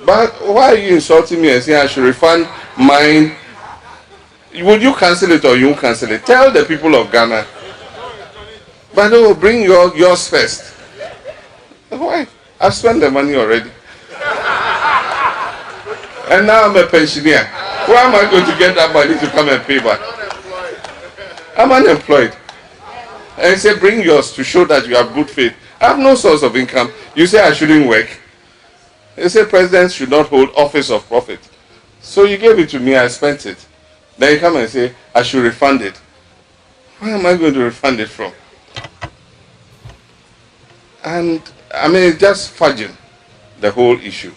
But why are you insulting me and saying I should refund mine? Would you cancel it or you won't cancel it? Tell the people of Ghana. But no, bring yours first. Why? I've spent the money already. And now I'm a pensioner. Where am I going to get that money to come and pay back? I'm unemployed. And you say, bring yours to show that you have good faith. I have no source of income. You say I shouldn't work. You say presidents should not hold office of profit. So you gave it to me, I spent it. Then you come and say, I should refund it. Where am I going to refund it from? And I mean, it's just fudging the whole issue.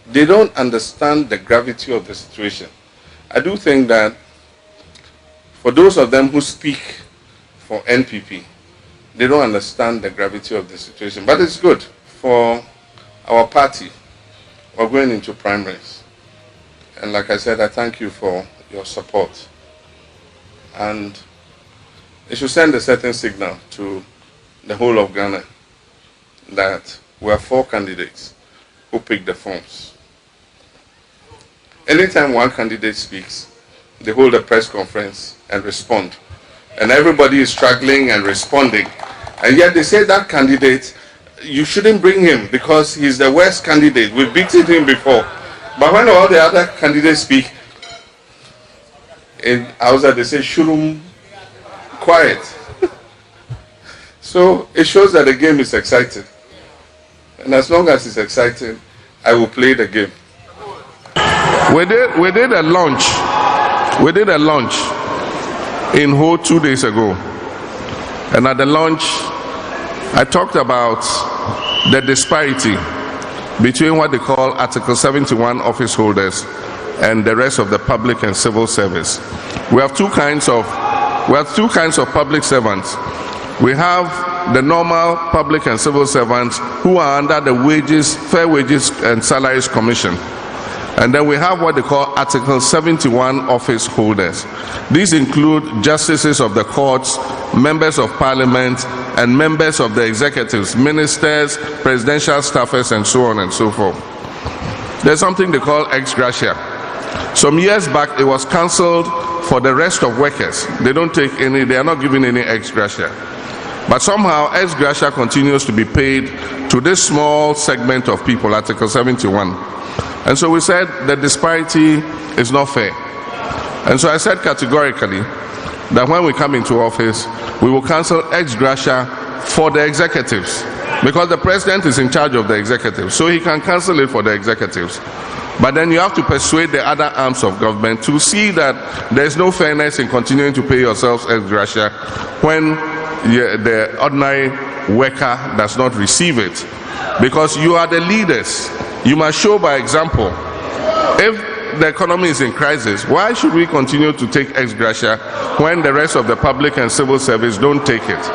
They don't understand the gravity of the situation. I do think that for those of them who speak for NPP, they don't understand the gravity of the situation. But it's good for our party. We're going into primaries. And like I said, I thank you for your support. And it should send a certain signal to the whole of Ghana that we are 4 candidates who pick the forms. Anytime one candidate speaks, they hold a press conference and respond. And everybody is struggling and responding. And yet they say that candidate, you shouldn't bring him because he's the worst candidate. We've beaten him before. But when all the other candidates speak, in Hausa they say, shurum, quiet. So it shows that the game is exciting. And as long as it's exciting, I will play the game. We did a launch. We did a launch in Ho 2 days ago. And at the launch, I talked about the disparity between what they call Article 71 office holders and the rest of the public and civil service. We have two kinds of public servants. We have the normal public and civil servants who are under the Fair Wages and Salaries Commission. And then we have what they call Article 71 office holders. These include justices of the courts, members of parliament, and members of the executives, ministers, presidential staffers, and so on and so forth. There's something they call ex-gratia. Some years back, it was cancelled for the rest of workers. They are not given any ex-gratia. But somehow, ex-gratia continues to be paid to this small segment of people, Article 71. And so we said the disparity is not fair. And so I said categorically that when we come into office, we will cancel ex-gratia for the executives, because the president is in charge of the executives, so he can cancel it for the executives. But then you have to persuade the other arms of government to see that there is no fairness in continuing to pay yourselves ex-gratia when the ordinary worker does not receive it. Because you are the leaders. You must show by example. If the economy is in crisis, why should we continue to take ex-gratia when the rest of the public and civil service don't take it?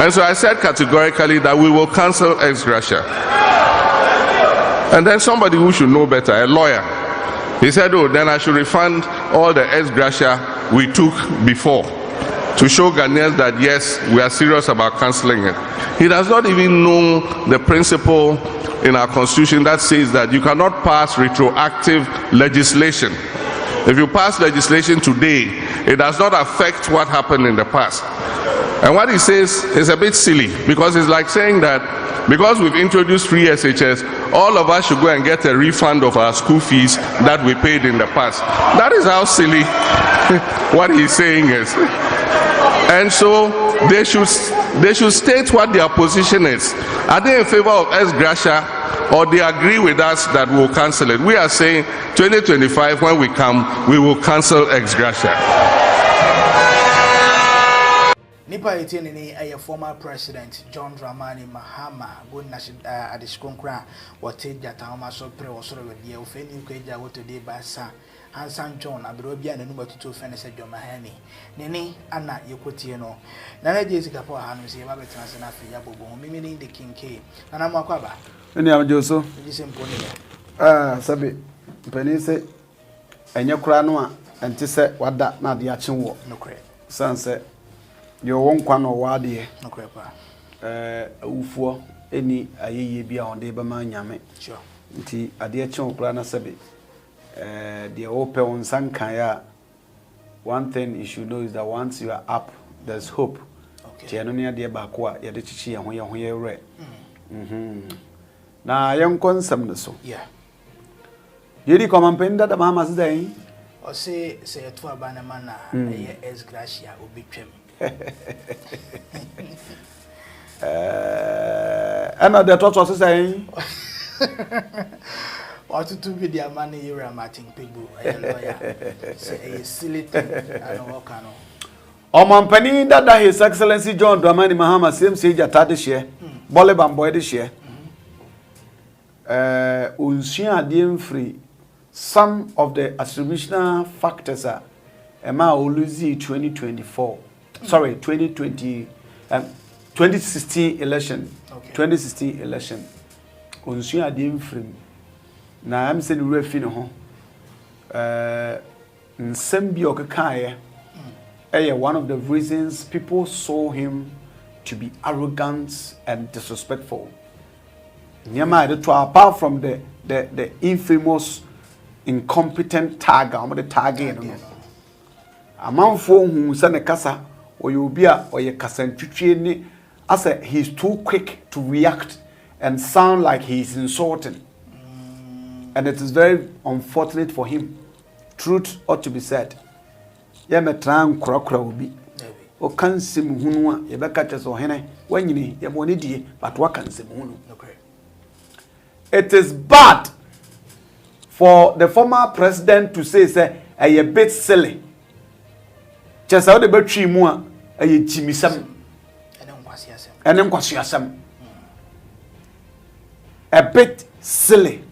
And so I said categorically that we will cancel ex-gratia. And then somebody who should know better, a lawyer, he said, oh, then I should refund all the ex-gratia we took before to show Ghanaians that yes, we are serious about cancelling it. He does not even know the principle in our constitution that says that you cannot pass retroactive legislation. If you pass legislation today, it does not affect what happened in the past. And what he says is a bit silly, because it's like saying that because we've introduced free SHS, all of us should go and get a refund of our school fees that we paid in the past. That is how silly what he's saying is. And so they should state what their position is. Are they in favor of ex-gratia, or they agree with us that we'll cancel it? We are saying 2025, when we come, we will cancel ex-gratia. Nipa etini a former president John Dramani Mahama go adishkonkra wote jatama so pre wosoro we dia ofeni kweja woto de basa Hansan John abrobia na number 2 fene se Jomahani nene ana yekotie no na Jessica po ha no se ba betra se na fe ya bobo mimi ni de kinke na mo akwaba eni amjoso jise mponi sabe mpani se enye kura no a enti se wada na de a chenwo nokre sanse yo won kwa no wade nokre pa awufuo eni ayeye bia onde ba ma nyame sure nti ade che okura na sebe the open on sankaya. One thing you should know is that once you are up, there's hope. Okay. Tiano ni ade ba ko a ye de chichi ye ho ye re. Na yen konsam ne so. Yeah. Yedi komampenda da Mahama zai. O se eto abana mana ye ex-gratia obetwam. Ana de toto se sai. Watutu bi dia mane yera Martin Pegbu lawyer. Say a silly thing I know what no. Omampani dada His Excellency John Dramani Mahama same say jata this year. Bole bamboy this year. Unsua ade free some of the attributional factors are Emma Oluzi 2024. Sorry, 2016 election. Okay. 2016 election. Unsua ade free. Na am saying we refi no ho nsem bi okakaye one of the reasons people saw him to be arrogant and disrespectful. Apart from the infamous incompetent tagger, the tagging. Amanfo hu se ne kasa oyobia oye kasantwitwe ni as he's too quick to react and sound like he's insulting. And it is very unfortunate for him. Truth ought to be said. Ya metran kura obi. O kan sim hunu a ye beka cheso hene wanyini ye mo ne die but wa kan sim hunu. It is bad for the former president to say a bit silly. Chesa o de betwi mu a ye jimisam. Enem kwasiasam. A bit silly.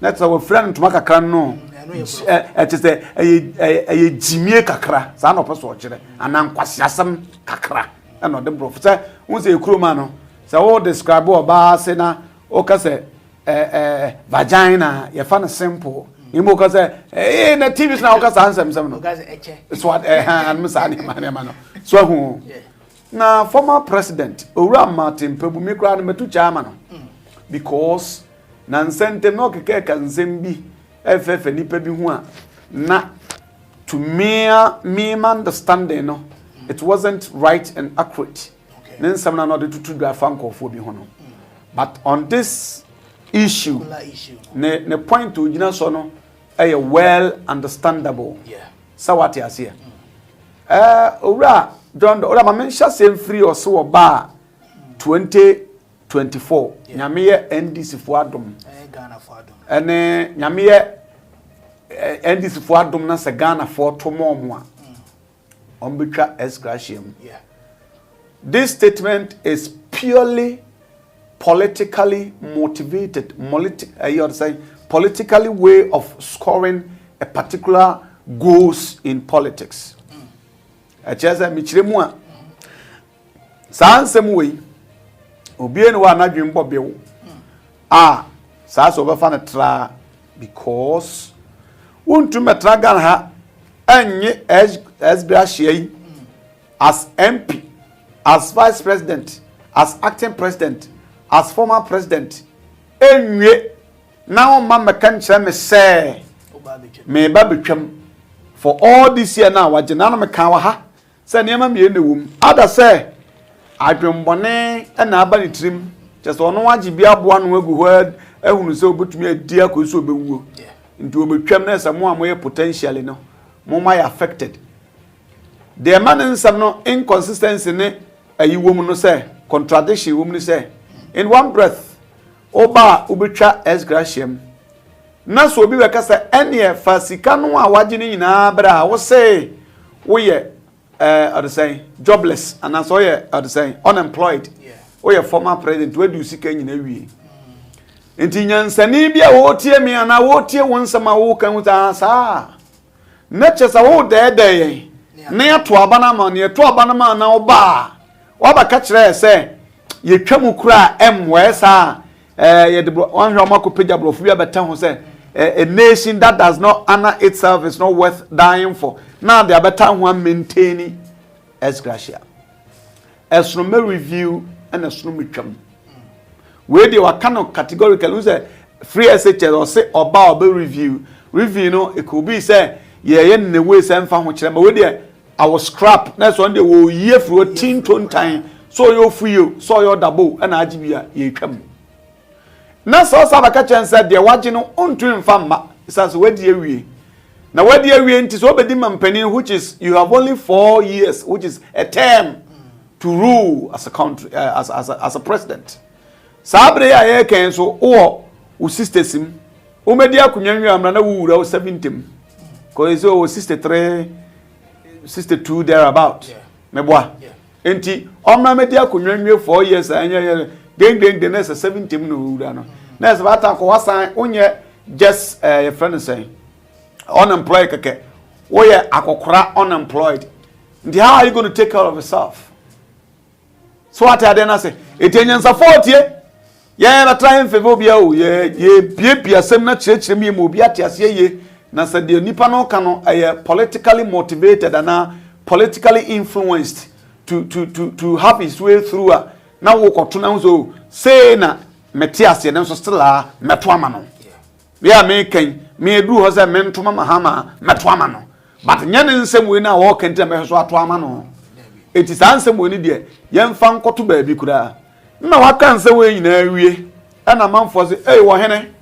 That's our friend to make a can no. It is a jimie kakra. San of us watch it. And I'm quasiasam kakra. And not the professor. Who's a crew man? So all describe about Sena, Okase, vagina, you find a simple. You moka say, eh, the TV is now answer some. It's what I'm Mano. So who? Now, former president, Ura Martin Pebumikran Metu Chamano. Because Nansente no keke kanzembi FF nipa bi hu a na to me understanding no it wasn't right and accurate. Then some na no de tutu do afanko fo bi hu no. But on this issue ne point to gina so no well understandable. Yeah. So what you see? Ora John ora ma mention same free or so ba 2024 nyame ye NDC fo adom Ghana fo adom ene nyame ye NDC fo adom na se Ghana fo to momo a ombetwa ex-gratia. Yeah. This statement is purely politically motivated, politically way of scoring a particular goals in politics. Acheza michiremu a sansem we obi ene wa na dwembo bewo saa so be fa na tra because wontu metra gan ha anye ex-gratia as MP, as vice president, as acting president, as former president enwe now mama kan kire me say me ba betwam for all this year now wagina no me kan wa ha say niam me enewum ada say adwembone na abani trim just ono wagi bia boa no agu ho ehunu se obetumi adi akoso obewuo nti obetwam na samo amoye potentially no moma ya affected the man in some no inconsistency ne ayiwom no say contradiction wom no say in one breath oba obetwa ex-gratia na so obi weka say ene fasika no a wagi ni nyina bra wo say wo ye or say jobless and as or say unemployed. Yeah. Former president where do you see Kenya wie. Enti nyansani bia wo tie me ana wo tie wonsama wo kan wuta sa. Na chesa wo dede na yato abana ma na yato abana ma na oba. Wa ba ka kire say ye twam kura mwesa ye de wan hwa makopeja brofu bia beta ho say a nation that does not honor itself is not worth dying for. Now they are better one maintaining ex-gratia. As no review and as no mitram. Where they were kind of categorical, who say free SHS or say about review no it could be say yeah in the way sem fa ho kire ma we dey our scrap next one dey wo year for 10 time so you free so you double and agibia ye twam na so so abaka chen say dey wage no ontu mfa ma isas we dey awie na we dey awie nti so obedi mampanin which is you have only 4 years which is a term to rule as a country as a president sabre ya ye ken so o sister sim o medi akunyanwi amra na wura o 70 because so 63 62 there about meboa enti omra medi akunyanwi 4 years anya den na 70 no wura no na se bata ko wasan onye just your friend say unemployed keke wo ye akokora unemployed and how are you going to take care of yourself so what are they na say etenyan support ye ya na try favor bia o ye pia sem na chirechire mi mo bia tiase ye na say de nipa no ka no politically motivated and politically influenced to have his way through na wo koto na so say na metiase na so still meto ama no ya me kan me edu ho say mentoma Mahama meto ama no but nyane nsem we na wo kan me so ato ama no eti san nsem we ni de yemfa nkoto ba bi kura na waka nsem we nyina awie ana manfo say wo hene